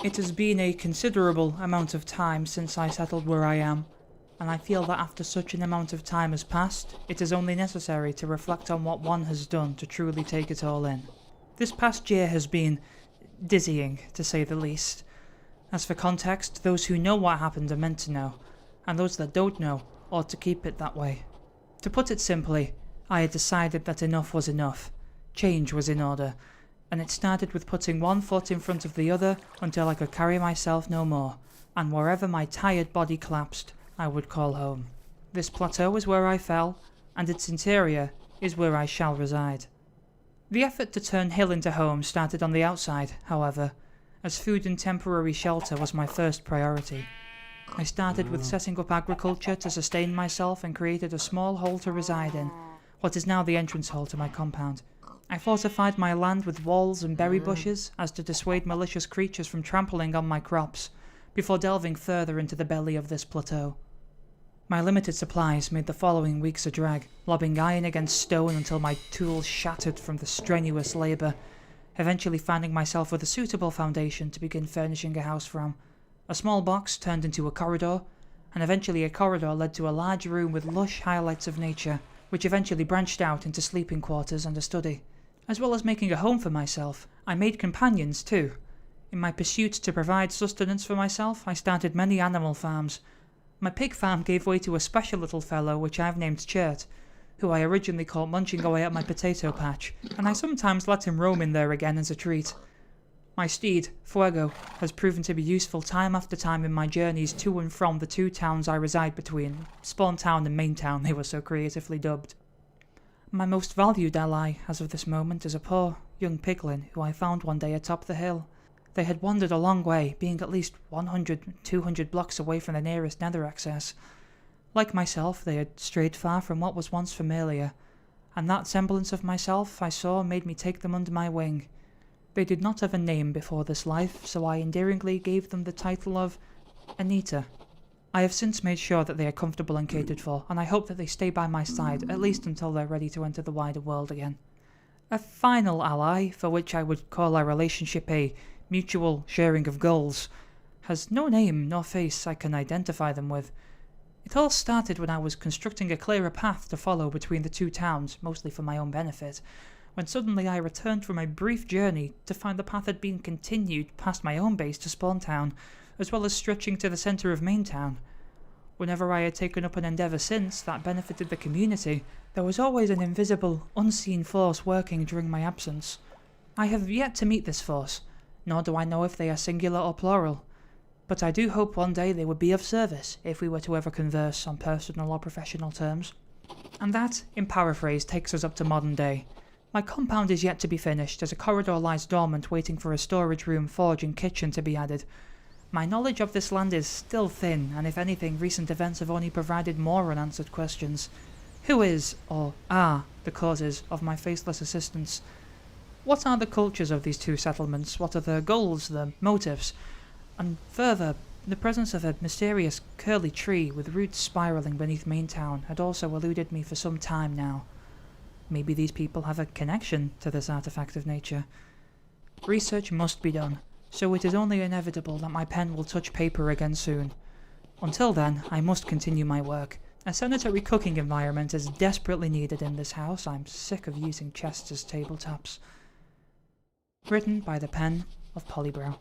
It has been a considerable amount of time since I settled where I am, and I feel that after such an amount of time has passed, it is only necessary to reflect on what one has done to truly take it all in. This past year has been dizzying, to say the least. As for context, those who know what happened are meant to know, and those that don't know ought to keep it that way. To put it simply, I had decided that enough was enough. Change was in order, and it started with putting one foot in front of the other until I could carry myself no more, and wherever my tired body collapsed, I would call home. This plateau is where I fell, and its interior is where I shall reside. The effort to turn hill into home started on the outside, however, as food and temporary shelter was my first priority. I started with setting up agriculture to sustain myself and created a small hole to reside in, what is now the entrance hole to my compound. I fortified my land with walls and berry bushes as to dissuade malicious creatures from trampling on my crops, before delving further into the belly of this plateau. My limited supplies made the following weeks a drag, lobbing iron against stone until my tools shattered from the strenuous labour, eventually finding myself with a suitable foundation to begin furnishing a house from. A small box turned into a corridor, and eventually a corridor led to a large room with lush highlights of nature, which eventually branched out into sleeping quarters and a study. As well as making a home for myself, I made companions too. In my pursuit to provide sustenance for myself, I started many animal farms. My pig farm gave way to a special little fellow which I've named Chert, who I originally caught munching away at my potato patch, and I sometimes let him roam in there again as a treat. My steed, Fuego, has proven to be useful time after time in my journeys to and from the two towns I reside between, Spawn Town and Main Town they were so creatively dubbed. My most valued ally as of this moment is a poor, young piglin who I found one day atop the hill. They had wandered a long way, being at least 100-200 blocks away from the nearest nether access. Like myself, they had strayed far from what was once familiar, and that semblance of myself I saw made me take them under my wing. They did not have a name before this life, so I endearingly gave them the title of Anita. I have since made sure that they are comfortable and catered for, and I hope that they stay by my side, at least until they're ready to enter the wider world again. A final ally, for which I would call our relationship a mutual sharing of goals, has no name nor face I can identify them with. It all started when I was constructing a clearer path to follow between the two towns, mostly for my own benefit, when suddenly I returned from a brief journey to find the path had been continued past my own base to Spawn Town, as well as stretching to the centre of Main Town. Whenever I had taken up an endeavour since that benefited the community, there was always an invisible, unseen force working during my absence. I have yet to meet this force, nor do I know if they are singular or plural, but I do hope one day they would be of service if we were to ever converse on personal or professional terms. And that, in paraphrase, takes us up to modern day. My compound is yet to be finished, as a corridor lies dormant waiting for a storage room, forge and kitchen to be added. My knowledge of this land is still thin, and if anything, recent events have only provided more unanswered questions. Who is, or are, the causes of my faithless assistance? What are the cultures of these two settlements? What are their goals, their motives? And further, the presence of a mysterious curly tree with roots spiralling beneath Main Town had also eluded me for some time now. Maybe these people have a connection to this artifact of nature. Research must be done, so it is only inevitable that my pen will touch paper again soon. Until then, I must continue my work. A sanitary cooking environment is desperately needed in this house. I'm sick of using chests as tabletops. Written by the pen of Polybrow.